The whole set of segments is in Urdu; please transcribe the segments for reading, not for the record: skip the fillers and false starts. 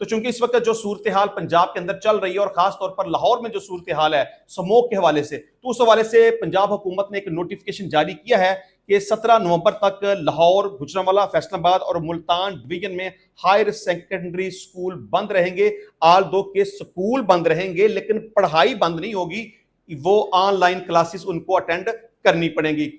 تو چونکہ اس وقت جو صورتحال پنجاب کے اندر چل رہی ہے اور خاص طور پر لاہور میں جو صورتحال ہے سموک کے حوالے سے، تو اس حوالے سے پنجاب حکومت نے ایک نوٹیفیکیشن جاری کیا ہے کہ 17 نومبر تک لاہور، گوجرانوالہ، فیصل آباد اور ملتان ڈویژن میں ہائر سیکنڈری سکول بند رہیں گے۔ آل دو کے سکول بند رہیں گے لیکن پڑھائی بند نہیں ہوگی، وہ آن لائن کلاسز ان کو اٹینڈ کرنی پڑیں گی۔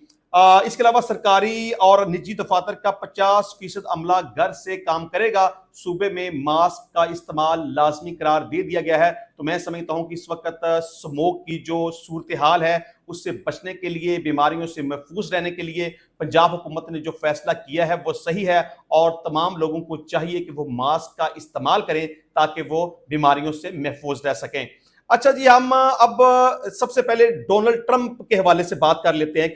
اس کے علاوہ سرکاری اور نجی دفاتر کا 50% عملہ گھر سے کام کرے گا۔ صوبے میں ماسک کا استعمال لازمی قرار دے دیا گیا ہے۔ تو میں سمجھتا ہوں کہ اس وقت سموک کی جو صورتحال ہے اس سے بچنے کے لیے، بیماریوں سے محفوظ رہنے کے لیے پنجاب حکومت نے جو فیصلہ کیا ہے وہ صحیح ہے، اور تمام لوگوں کو چاہیے کہ وہ ماسک کا استعمال کریں تاکہ وہ بیماریوں سے محفوظ رہ سکیں۔ اچھا جی، ہم اب سب سے پہلے ڈونلڈ ٹرمپ کے حوالے سے بات کر لیتے ہیں،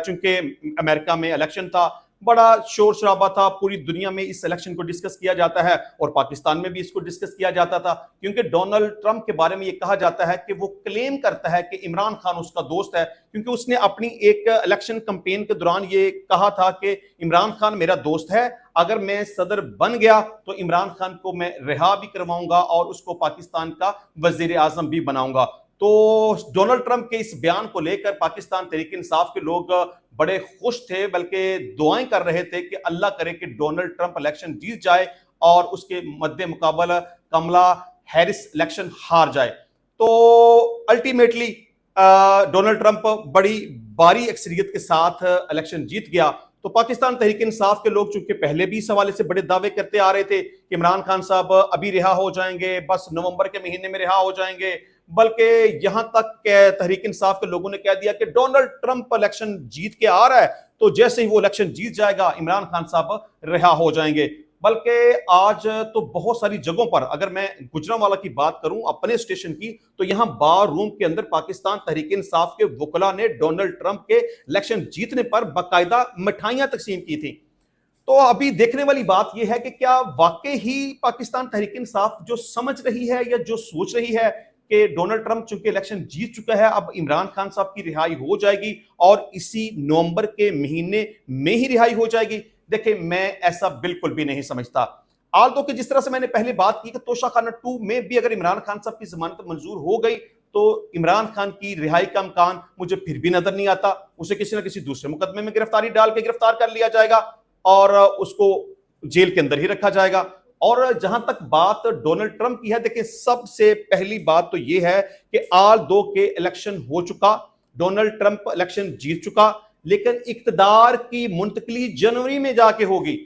چونکہ امریکہ میں الیکشن تھا، بڑا شور شرابہ تھا، پوری دنیا میں اس الیکشن کو ڈسکس کیا جاتا ہے اور پاکستان میں بھی اس کو ڈسکس کیا جاتا تھا، کیونکہ ڈونلڈ ٹرمپ کے بارے میں یہ کہا جاتا ہے کہ وہ کلیم کرتا ہے کہ عمران خان اس کا دوست ہے، کیونکہ اس نے اپنی ایک الیکشن کمپین کے دوران یہ کہا تھا کہ عمران خان میرا دوست ہے، اگر میں صدر بن گیا تو عمران خان کو میں رہا بھی کرواؤں گا اور اس کو پاکستان کا وزیر اعظم بھی بناؤں گا۔ تو ڈونلڈ ٹرمپ کے اس بیان کو لے کر پاکستان تحریک انصاف کے لوگ بڑے خوش تھے، بلکہ دعائیں کر رہے تھے کہ اللہ کرے کہ ڈونلڈ ٹرمپ الیکشن جیت جائے اور اس کے مد مقابل کملا ہیرس الیکشن ہار جائے۔ تو الٹیمیٹلی ڈونلڈ ٹرمپ بڑی بھاری اکثریت کے ساتھ الیکشن جیت گیا۔ تو پاکستان تحریک انصاف کے لوگ چونکہ پہلے بھی اس حوالے سے بڑے دعوے کرتے آ رہے تھے کہ عمران خان صاحب ابھی رہا ہو جائیں گے، بس نومبر کے مہینے میں رہا ہو جائیں گے، بلکہ یہاں تک کہ تحریک انصاف کے لوگوں نے کہہ دیا کہ ڈونلڈ ٹرمپ الیکشن جیت کے آ رہا ہے تو جیسے ہی وہ الیکشن جیت جائے گا عمران خان صاحب رہا ہو جائیں گے۔ بلکہ آج تو بہت ساری جگہوں پر، اگر میں گوجرانوالہ کی بات کروں اپنے اسٹیشن کی، تو یہاں بار روم کے اندر پاکستان تحریک انصاف کے وکلاء نے ڈونلڈ ٹرمپ کے الیکشن جیتنے پر باقاعدہ مٹھائیاں تقسیم کی تھیں۔ تو ابھی دیکھنے والی بات یہ ہے کہ کیا واقعی ہی پاکستان تحریک انصاف جو سمجھ رہی ہے یا جو سوچ رہی ہے کہ ڈونلڈ ٹرمپ چونکہ الیکشن جیت چکا ہے، اب عمران خان صاحب کی رہائی ہو جائے گی اور اسی نومبر کے مہینے میں ہی رہائی ہو جائے گی؟ دیکھیں، میں ایسا بالکل بھی نہیں سمجھتا۔ آلتو کہ جس طرح سے میں نے پہلے بات کی کہ توشہ خانہ 2 میں بھی اگر عمران خان صاحب کی ضمانت منظور ہو گئی تو عمران خان کی رہائی کا امکان مجھے پھر بھی نظر نہیں آتا۔ اسے کسی نہ کسی دوسرے مقدمے میں گرفتاری ڈال کے گرفتار کر لیا جائے گا اور اس کو جیل کے اندر ہی رکھا جائے گا۔ اور جہاں تک بات ڈونلڈ ٹرمپ کی ہے، دیکھیں سب سے پہلی بات تو یہ ہے کہ آل دو کے الیکشن ہو چکا، ڈونلڈ ٹرمپ الیکشن جیت چکا، لیکن اقتدار کی منتقلی جنوری میں جا کے ہوگی۔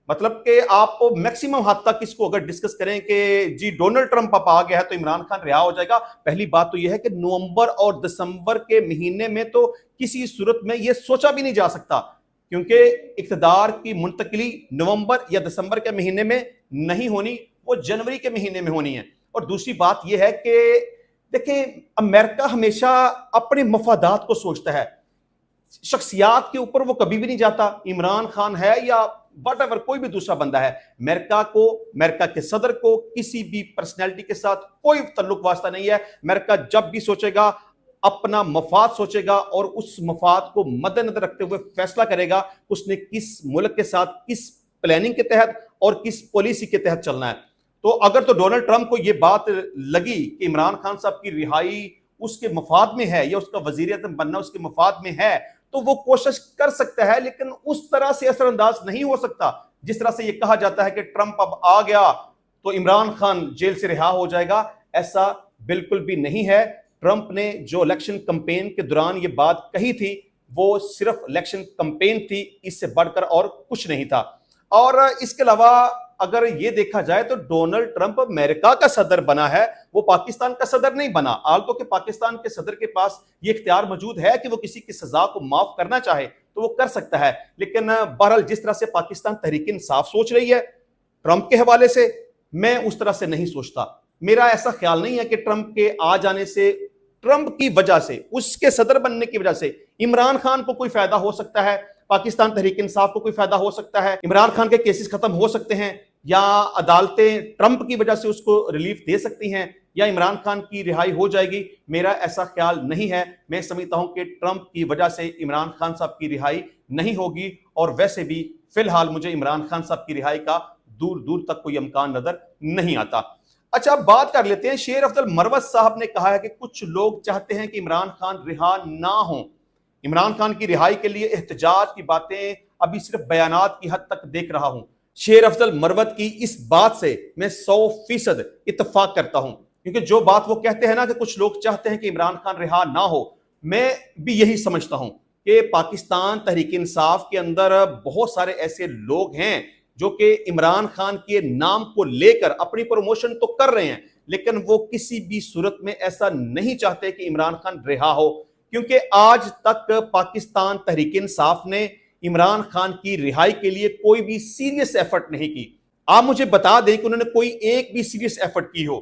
مطلب کہ آپ میکسیمم حد تک اس کو اگر ڈسکس کریں کہ جی ڈونلڈ ٹرمپ اب آ گیا ہے تو عمران خان رہا ہو جائے گا، پہلی بات تو یہ ہے کہ نومبر اور دسمبر کے مہینے میں تو کسی صورت میں یہ سوچا بھی نہیں جا سکتا، کیونکہ اقتدار کی منتقلی نومبر یا دسمبر کے مہینے میں نہیں ہونی، وہ جنوری کے مہینے میں ہونی ہے۔ اور دوسری بات یہ ہے کہ دیکھیں، امریکہ ہمیشہ اپنے مفادات کو سوچتا ہے، شخصیات کے اوپر وہ کبھی بھی نہیں جاتا۔ عمران خان ہے یا واٹ ایور کوئی بھی دوسرا بندہ ہے، امریکہ کے صدر کو کسی بھی پرسنالٹی کے ساتھ کوئی تعلق واسطہ نہیں ہے۔ امریکہ جب بھی سوچے گا اپنا مفاد سوچے گا اور اس مفاد کو مد نظر رکھتے ہوئے فیصلہ کرے گا اس نے کس ملک کے ساتھ کس پلاننگ کے تحت اور کس پالیسی کے تحت چلنا ہے۔ تو اگر تو ڈونلڈ ٹرمپ کو یہ بات لگی کہ عمران خان صاحب کی رہائی اس کے مفاد میں ہے یا اس کا وزیر اعظم بننا اس کے مفاد میں ہے تو وہ کوشش کر سکتا ہے، لیکن اس طرح سے اثر انداز نہیں ہو سکتا جس طرح سے یہ کہا جاتا ہے کہ ٹرمپ اب آ گیا تو عمران خان جیل سے رہا ہو جائے گا۔ ایسا بالکل بھی نہیں ہے۔ ٹرمپ نے جو الیکشن کمپین کے دوران یہ بات کہی تھی وہ صرف الیکشن کمپین تھی، اس سے بڑھ کر اور کچھ نہیں تھا۔ اور اس کے علاوہ اگر یہ دیکھا جائے تو ڈونلڈ ٹرمپ امریکہ کا صدر بنا ہے، وہ پاکستان کا صدر نہیں بنا۔ آلتو کہ پاکستان کے صدر کے پاس یہ اختیار موجود ہے کہ وہ کسی کی سزا کو معاف کرنا چاہے تو وہ کر سکتا ہے، لیکن بہرحال جس طرح سے پاکستان تحریک انصاف سوچ رہی ہے ٹرمپ کے حوالے سے، میں اس طرح سے نہیں سوچتا۔ میرا ایسا خیال نہیں ہے کہ ٹرمپ کے آ جانے سے، ٹرمپ کی وجہ سے، اس کے صدر بننے کی وجہ سے عمران خان کو کوئی فائدہ ہو سکتا ہے، پاکستان تحریک انصاف کو کوئی فائدہ ہو سکتا ہے، عمران خان کے کیسز ختم ہو سکتے ہیں، یا عدالتیں ٹرمپ کی وجہ سے اس کو ریلیف دے سکتی ہیں، یا عمران خان کی رہائی ہو جائے گی۔ میرا ایسا خیال نہیں ہے۔ میں سمجھتا ہوں کہ ٹرمپ کی وجہ سے عمران خان صاحب کی رہائی نہیں ہوگی، اور ویسے بھی فی الحال مجھے عمران خان صاحب کی رہائی کا دور دور تک کوئی امکان نظر نہیں آتا۔ اچھا، اب بات کر لیتے ہیں، شیر افضل مروت صاحب نے کہا ہے کہ کچھ لوگ چاہتے ہیں کہ عمران خان رہا نہ ہوں۔ عمران خان کی رہائی کے لیے احتجاج کی باتیں ابھی صرف بیانات کی حد تک دیکھ رہا ہوں۔ شیر افضل مروت کی اس بات سے میں 100% اتفاق کرتا ہوں، کیونکہ جو بات وہ کہتے ہیں نا کہ کچھ لوگ چاہتے ہیں کہ عمران خان رہا نہ ہو، میں بھی یہی سمجھتا ہوں کہ پاکستان تحریک انصاف کے اندر بہت سارے ایسے لوگ ہیں جو کہ عمران خان کے نام کو لے کر اپنی پروموشن تو کر رہے ہیں، لیکن وہ کسی بھی صورت میں ایسا نہیں چاہتے کہ عمران خان رہا ہو، کیونکہ آج تک پاکستان تحریک انصاف نے عمران خان کی رہائی کے لیے کوئی بھی سیریس ایفرٹ نہیں کی۔ آپ مجھے بتا دیں کہ انہوں نے کوئی ایک بھی سیریس ایفرٹ کی ہو۔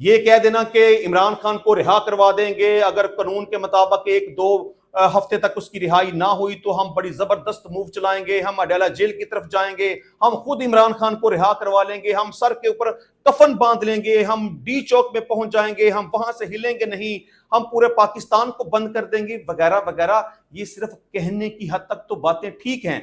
یہ کہہ دینا کہ عمران خان کو رہا کروا دیں گے، اگر قانون کے مطابق 1-2 ہفتے تک اس کی رہائی نہ ہوئی تو ہم بڑی زبردست موو چلائیں گے، ہم اڈیالہ جیل کی طرف جائیں گے، ہم خود عمران خان کو رہا کروا لیں گے، ہم سر کے اوپر کفن باندھ لیں گے، ہم ڈی چوک میں پہنچ جائیں گے، ہم وہاں سے ہلیں گے نہیں، ہم پورے پاکستان کو بند کر دیں گے، وغیرہ وغیرہ۔ یہ صرف کہنے کی حد تک تو باتیں ٹھیک ہیں،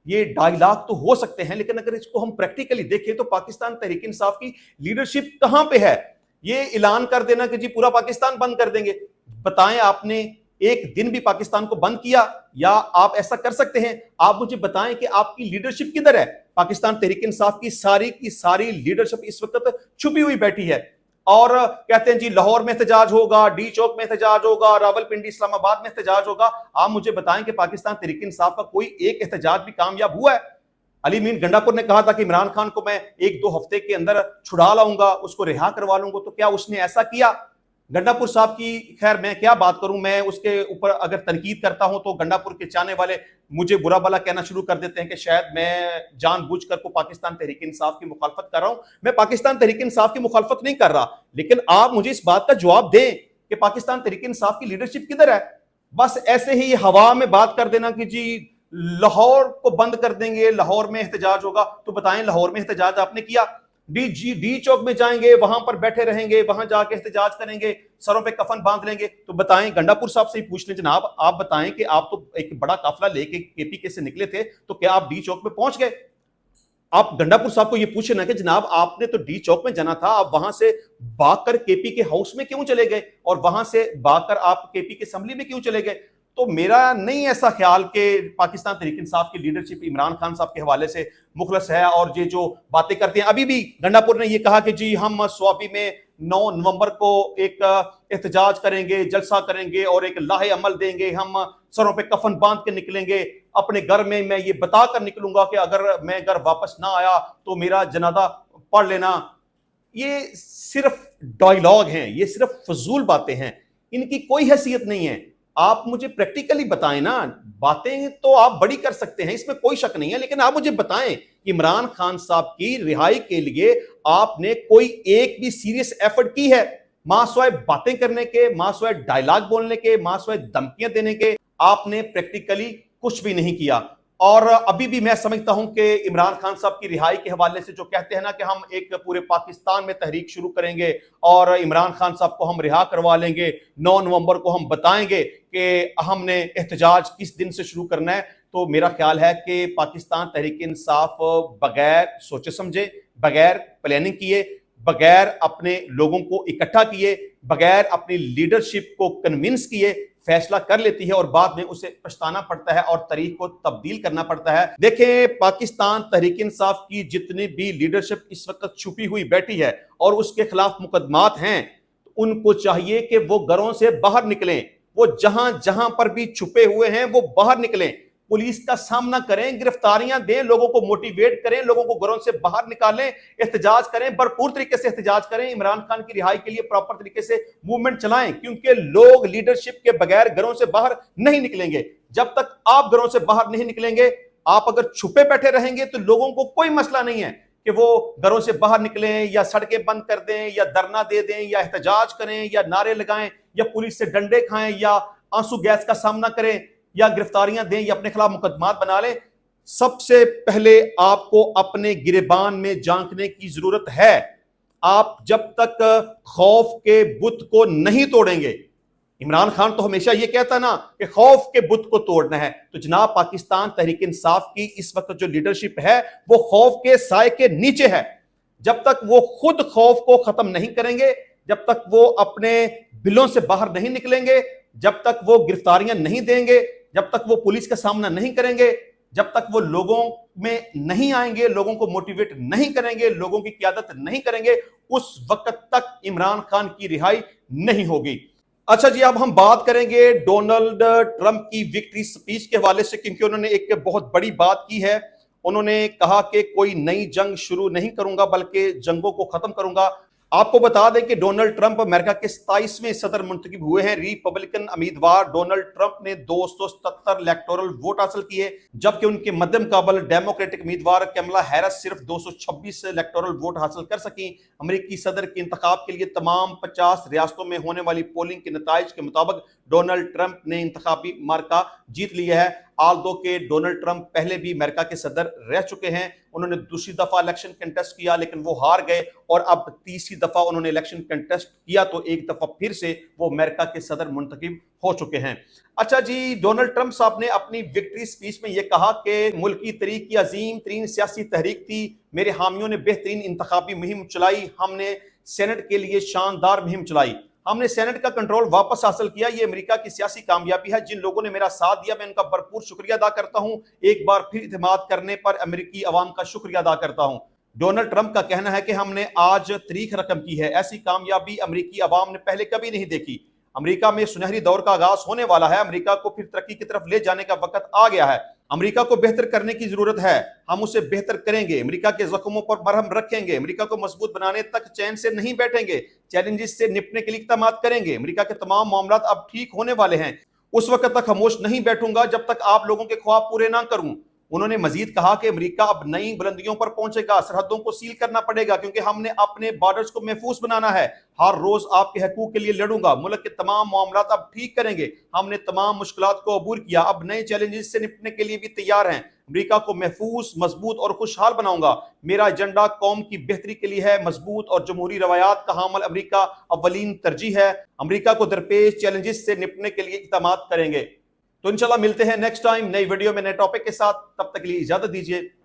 یہ ڈائیلاگ تو ہو سکتے ہیں، لیکن اگر اس کو ہم پریکٹیکلی دیکھیں تو پاکستان تحریک انصاف کی لیڈرشپ کہاں پہ ہے؟ یہ اعلان کر دینا کہ جی پورا پاکستان بند کر دیں گے، بتائیں آپ نے ایک دن بھی پاکستان کو بند کیا؟ یا آپ ایسا کر سکتے ہیں؟ آپ مجھے بتائیں کہ آپ کی لیڈرشپ کدھر ہے؟ پاکستان تحریک انصاف کی ساری لیڈرشپ اس وقت چھپی ہوئی بیٹھی ہے اور کہتے ہیں جی لاہور میں احتجاج ہوگا، ڈی چوک میں احتجاج ہوگا، راولپنڈی اسلام آباد میں احتجاج ہوگا۔ آپ مجھے بتائیں کہ پاکستان تحریک انصاف کا کوئی ایک احتجاج بھی کامیاب ہوا ہے؟ علی مین گنڈا پور نے کہا تھا کہ عمران خان کو میں 1-2 ہفتے کے اندر چھڑا لاؤں گا، اس کو رہا کروا لوں گا، تو کیا اس نے ایسا کیا؟ گنڈا پور صاحب کی خیر میں کیا بات کروں، میں اس کے اوپر اگر تنقید کرتا ہوں تو گنڈا پور کے چاہنے والے مجھے برا بلا کہنا شروع کر دیتے ہیں کہ شاید میں جان بوجھ کر کو پاکستان تحریک انصاف کی مخالفت کر رہا ہوں۔ میں پاکستان تحریک انصاف کی مخالفت نہیں کر رہا، لیکن آپ مجھے اس بات کا جواب دیں کہ پاکستان تحریک انصاف کی لیڈرشپ کدھر ہے؟ بس ایسے ہی ہوا میں بات کر دینا کہ جی لاہور کو بند کر دیں گے، لاہور میں احتجاج ہوگا، تو بتائیں لاہور میں احتجاج آپ نے کیا؟ ڈی چوک میں جائیں گے، وہاں پر بیٹھے رہیں گے، وہاں جا کے احتجاج کریں گے، سروں پہ کفن باندھ لیں گے، تو بتائیں گنڈا پور صاحب سے ہی پوچھ لیں جناب، آپ بتائیں کہ آپ تو ایک بڑا قافلہ لے کے کے پی کے سے نکلے تھے، تو کیا آپ ڈی چوک میں پہنچ گئے؟ آپ گنڈا پور صاحب کو یہ پوچھیں نا کہ جناب آپ نے تو ڈی چوک میں جانا تھا، آپ وہاں سے بھاگ کر کے پی کے ہاؤس میں کیوں چلے گئے، اور وہاں سے بھاگ کر آپ کے پی کے اسمبلی میں کیوں چلے گئے؟ تو میرا نہیں ایسا خیال کہ پاکستان تحریک انصاف کی لیڈرشپ عمران خان صاحب کے حوالے سے مخلص ہے، اور یہ جو باتیں کرتے ہیں، ابھی بھی گنڈا پور نے یہ کہا کہ جی ہم سوابی میں 9 نومبر کو ایک احتجاج کریں گے، جلسہ کریں گے اور ایک لاہے عمل دیں گے، ہم سروں پہ کفن باندھ کے نکلیں گے، اپنے گھر میں یہ بتا کر نکلوں گا کہ اگر میں گھر واپس نہ آیا تو میرا جنازہ پڑھ لینا۔ یہ صرف ڈائیلاگ ہیں، یہ صرف فضول باتیں ہیں، ان کی کوئی حیثیت نہیں ہے۔ آپ مجھے پریکٹیکلی بتائیں نا، باتیں تو آپ بڑی کر سکتے ہیں، اس میں کوئی شک نہیں ہے، لیکن آپ مجھے بتائیں کہ عمران خان صاحب کی رہائی کے لیے آپ نے کوئی ایک بھی سیریس ایفرٹ کی ہے؟ ماں سوائے باتیں کرنے کے، ماں سوائے ڈائیلاگ بولنے کے، ماں سوائے دھمکیاں دینے کے، آپ نے پریکٹیکلی کچھ بھی نہیں کیا۔ اور ابھی بھی میں سمجھتا ہوں کہ عمران خان صاحب کی رہائی کے حوالے سے جو کہتے ہیں نا کہ ہم ایک پورے پاکستان میں تحریک شروع کریں گے اور عمران خان صاحب کو ہم رہا کروا لیں گے، 9 نومبر کو ہم بتائیں گے کہ ہم نے احتجاج کس دن سے شروع کرنا ہے، تو میرا خیال ہے کہ پاکستان تحریک انصاف بغیر سوچے سمجھے، بغیر پلاننگ کیے، بغیر اپنے لوگوں کو اکٹھا کیے، بغیر اپنی لیڈرشپ کو کنونس کیے فیصلہ کر لیتی ہے، اور بعد میں اسے پچھتانا پڑتا ہے اور تاریخ کو تبدیل کرنا پڑتا ہے۔ دیکھیں، پاکستان تحریک انصاف کی جتنی بھی لیڈرشپ اس وقت چھپی ہوئی بیٹھی ہے اور اس کے خلاف مقدمات ہیں، ان کو چاہیے کہ وہ گھروں سے باہر نکلیں، وہ جہاں جہاں پر بھی چھپے ہوئے ہیں وہ باہر نکلیں، پولیس کا سامنا کریں، گرفتاریاں دیں، لوگوں کو موٹیویٹ کریں، لوگوں کو گھروں سے باہر نکالیں، احتجاج کریں، بھرپور طریقے سے احتجاج کریں، عمران خان کی رہائی کے لیے پراپر طریقے سے موومنٹ چلائیں، کیونکہ لوگ لیڈرشپ کے بغیر گھروں سے باہر نہیں نکلیں گے۔ جب تک آپ گھروں سے باہر نہیں نکلیں گے، آپ اگر چھپے بیٹھے رہیں گے تو لوگوں کو کوئی مسئلہ نہیں ہے کہ وہ گھروں سے باہر نکلیں یا سڑکیں بند کر دیں یا دھرنا دے دیں یا احتجاج کریں یا نعرے لگائیں یا پولیس سے ڈنڈے کھائیں یا آنسو گیس کا سامنا کریں یا گرفتاریاں دیں یا اپنے خلاف مقدمات بنا لیں۔ سب سے پہلے آپ کو اپنے گریبان میں جھانکنے کی ضرورت ہے۔ آپ جب تک خوف کے بت کو نہیں توڑیں گے، عمران خان تو ہمیشہ یہ کہتا نا کہ خوف کے بت کو توڑنا ہے، تو جناب پاکستان تحریک انصاف کی اس وقت جو لیڈرشپ ہے وہ خوف کے سائے کے نیچے ہے۔ جب تک وہ خود خوف کو ختم نہیں کریں گے، جب تک وہ اپنے بلوں سے باہر نہیں نکلیں گے، جب تک وہ گرفتاریاں نہیں دیں گے، جب تک وہ پولیس کا سامنا نہیں کریں گے، جب تک وہ لوگوں میں نہیں آئیں گے، لوگوں کو موٹیویٹ نہیں کریں گے، لوگوں کی قیادت نہیں کریں گے، اس وقت تک عمران خان کی رہائی نہیں ہوگی۔ اچھا جی، اب ہم بات کریں گے ڈونلڈ ٹرمپ کی وکٹری سپیچ کے حوالے سے، کیونکہ انہوں نے ایک بہت بڑی بات کی ہے۔ انہوں نے کہا کہ کوئی نئی جنگ شروع نہیں کروں گا بلکہ جنگوں کو ختم کروں گا۔ آپ کو بتا دیں کہ ڈونلڈ ٹرمپ امریکہ کے 27ویں صدر منتخب ہوئے ہیں۔ ریپبلکن امیدوار ڈونلڈ ٹرمپ نے 277 الیکٹورل ووٹ حاصل کیے، جبکہ ان کے مد مقابل ڈیموکریٹک امیدوار کیملا ہیرس صرف 226 الیکٹورل ووٹ حاصل کر سکیں۔ امریکی صدر کے انتخاب کے لیے تمام 50 ریاستوں میں ہونے والی پولنگ کے نتائج کے مطابق ڈونلڈ ٹرمپ نے انتخابی معرکہ جیت لیا ہے۔ آلدو کہ ڈونلڈ ٹرمپ پہلے بھی امریکہ کے صدر رہ چکے ہیں، انہوں نے دوسری دفعہ الیکشن کنٹیسٹ کیا لیکن وہ ہار گئے، اور اب تیسری دفعہ انہوں نے الیکشن کنٹیسٹ کیا تو ایک دفعہ پھر سے وہ امریکہ کے صدر منتخب ہو چکے ہیں۔ اچھا جی، ڈونلڈ ٹرمپ صاحب نے اپنی وکٹری سپیچ میں یہ کہا کہ ملکی تاریخ کی عظیم ترین سیاسی تحریک تھی، میرے حامیوں نے بہترین انتخابی مہم چلائی، ہم نے سینٹ کے لیے شاندار مہم چلائی، ہم نے سینٹ کا کنٹرول واپس حاصل کیا، یہ امریکہ کی سیاسی کامیابی ہے، جن لوگوں نے میرا ساتھ دیا میں ان کا بھرپور شکریہ ادا کرتا ہوں، ایک بار پھر اعتماد کرنے پر امریکی عوام کا شکریہ ادا کرتا ہوں۔ ڈونلڈ ٹرمپ کا کہنا ہے کہ ہم نے آج تاریخ رقم کی ہے، ایسی کامیابی امریکی عوام نے پہلے کبھی نہیں دیکھی، امریکہ میں سنہری دور کا آغاز ہونے والا ہے، امریکہ کو پھر ترقی کی طرف لے جانے کا وقت آ گیا ہے، امریکہ کو بہتر کرنے کی ضرورت ہے، ہم اسے بہتر کریں گے، امریکہ کے زخموں پر مرہم رکھیں گے، امریکہ کو مضبوط بنانے تک چین سے نہیں بیٹھیں گے، چیلنجز سے نپٹنے کے لیے اقدامات کریں گے، امریکہ کے تمام معاملات اب ٹھیک ہونے والے ہیں، اس وقت تک خاموش نہیں بیٹھوں گا جب تک آپ لوگوں کے خواب پورے نہ کروں۔ انہوں نے مزید کہا کہ امریکہ اب نئی بلندیوں پر پہنچے گا، سرحدوں کو سیل کرنا پڑے گا کیونکہ ہم نے اپنے بارڈرز کو محفوظ بنانا ہے، ہر روز آپ کے حقوق کے لیے لڑوں گا، ملک کے تمام معاملات اب ٹھیک کریں گے، ہم نے تمام مشکلات کو عبور کیا، اب نئے چیلنجز سے نپٹنے کے لیے بھی تیار ہیں، امریکہ کو محفوظ، مضبوط اور خوشحال بناؤں گا، میرا ایجنڈا قوم کی بہتری کے لیے ہے، مضبوط اور جمہوری روایات کا حامل امریکہ اولین ترجیح ہے، امریکہ کو درپیش چیلنجز سے نپٹنے کے لیے اقدامات کریں گے۔ تو انشاءاللہ ملتے ہیں نیکسٹ ٹائم نئی ویڈیو میں نئے ٹاپک کے ساتھ، تب تک کے لیے اجازت دیجیے۔